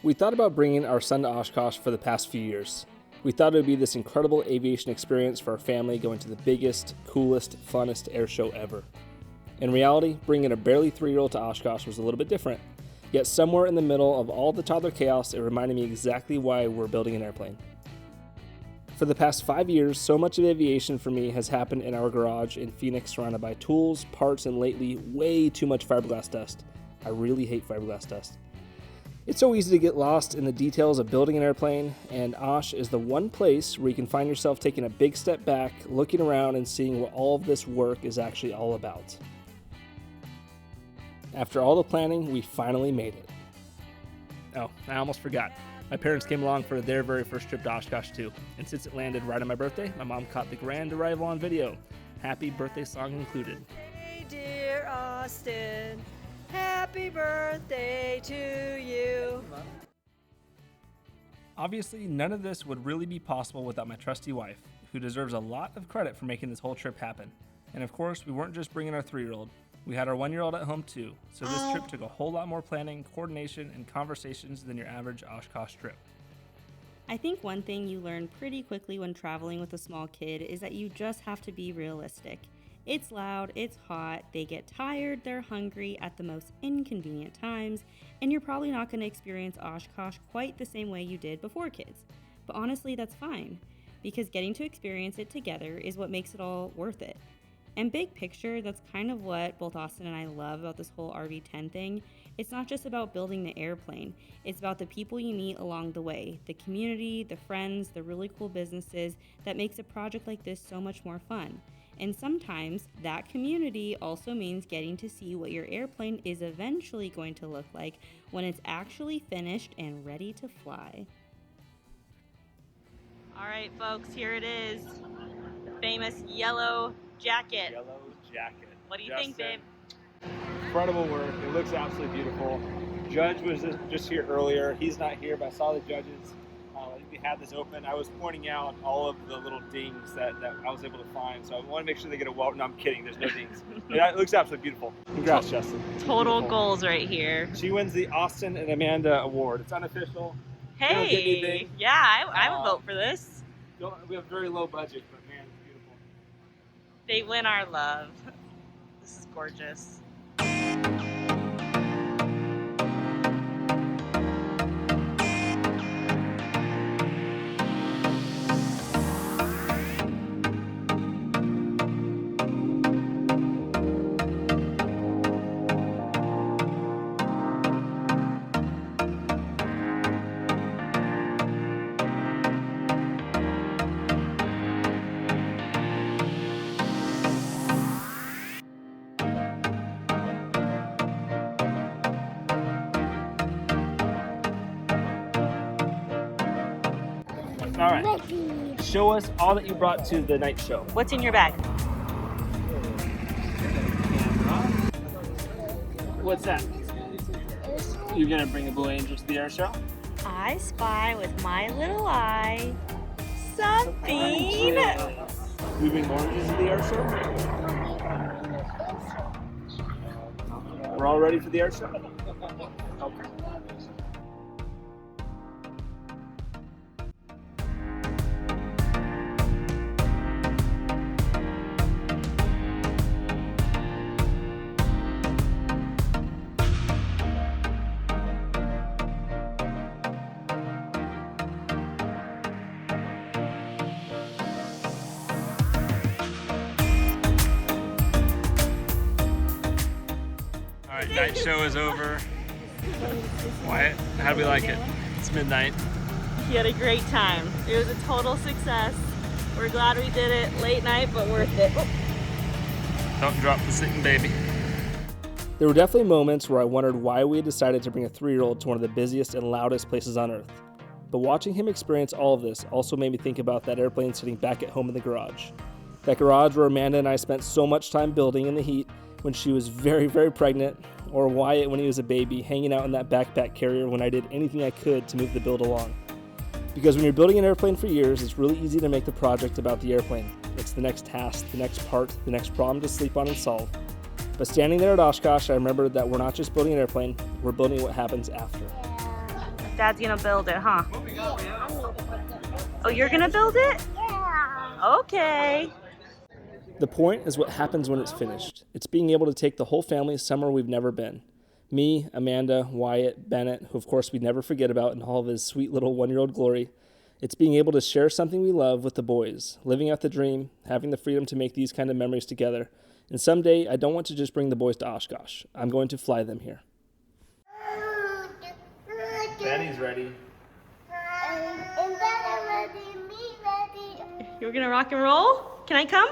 We thought about bringing our son to Oshkosh for the past few years. We thought it would be this incredible aviation experience for our family going to the biggest, coolest, funnest air show ever. In reality, bringing a barely 3-year-old to Oshkosh was a little bit different. Yet somewhere in the middle of all the toddler chaos, it reminded me exactly why we're building an airplane. For the past 5 years, so much of aviation for me has happened in our garage in Phoenix, surrounded by tools, parts, and lately, way too much fiberglass dust. I really hate fiberglass dust. It's so easy to get lost in the details of building an airplane, and Osh is the one place where you can find yourself taking a big step back, looking around and seeing what all of this work is actually all about. After all the planning, we finally made it. Oh, I almost forgot. My parents came along for their very first trip to Oshkosh too, and since it landed right on my birthday, my mom caught the grand arrival on video. Happy birthday song included. Hey dear Austin, happy birthday to you. Obviously, none of this would really be possible without my trusty wife, who deserves a lot of credit for making this whole trip happen. And of course, we weren't just bringing our 3-year-old. We had our 1-year-old at home too, so this trip took a whole lot more planning, coordination, and conversations than your average Oshkosh trip. I think one thing you learn pretty quickly when traveling with a small kid is that you just have to be realistic. It's loud, it's hot, they get tired, they're hungry at the most inconvenient times, and you're probably not going to experience Oshkosh quite the same way you did before kids. But honestly, that's fine, because getting to experience it together is what makes it all worth it. And big picture, that's kind of what both Austin and I love about this whole RV-10 thing. It's not just about building the airplane, it's about the people you meet along the way, the community, the friends, the really cool businesses that makes a project like this so much more fun. And sometimes that community also means getting to see what your airplane is eventually going to look like when it's actually finished and ready to fly. All right, folks, here it is. The famous yellow jacket. Yellow jacket. What do you think, babe? Incredible work. It looks absolutely beautiful. Judge was just here earlier. He's not here, but I saw the judges. We had this open. I was pointing out all of the little dings that I was able to find. So I want to make sure they get a well. No, I'm kidding. There's no dings. It looks absolutely beautiful. Congrats, Justin. Total goals right here. She wins the Austin and Amanda Award. It's unofficial. Hey, yeah, I would vote for this. We have very low budget, but man, it's beautiful. They win our love. This is gorgeous. All right. Show us all that you brought to the night show. What's in your bag? What's that? You're gonna bring a Blue Angel to the air show? I spy with my little eye something. We bring oranges to the air show? We're all ready for the air show? Okay. Night show is over. Wyatt, how do we like it? It's midnight. He had a great time. It was a total success. We're glad we did it. Late night, but worth it. Don't drop the sleeping baby. There were definitely moments where I wondered why we had decided to bring a 3-year-old to one of the busiest and loudest places on Earth. But watching him experience all of this also made me think about that airplane sitting back at home in the garage. That garage where Amanda and I spent so much time building in the heat when she was very, very pregnant, or Wyatt when he was a baby, hanging out in that backpack carrier when I did anything I could to move the build along. Because when you're building an airplane for years, it's really easy to make the project about the airplane. It's the next task, the next part, the next problem to sleep on and solve. But standing there at Oshkosh, I remembered that we're not just building an airplane, we're building what happens after. Dad's gonna build it, huh? Oh, you're gonna build it? Yeah. Okay. The point is what happens when it's finished. It's being able to take the whole family somewhere we've never been. Me, Amanda, Wyatt, Bennett, who of course we'd never forget about in all of his sweet little 1-year-old glory. It's being able to share something we love with the boys, living out the dream, having the freedom to make these kind of memories together. And someday, I don't want to just bring the boys to Oshkosh. I'm going to fly them here. Benny's ready. And then I'm ready, me ready. You're gonna rock and roll? Can I come?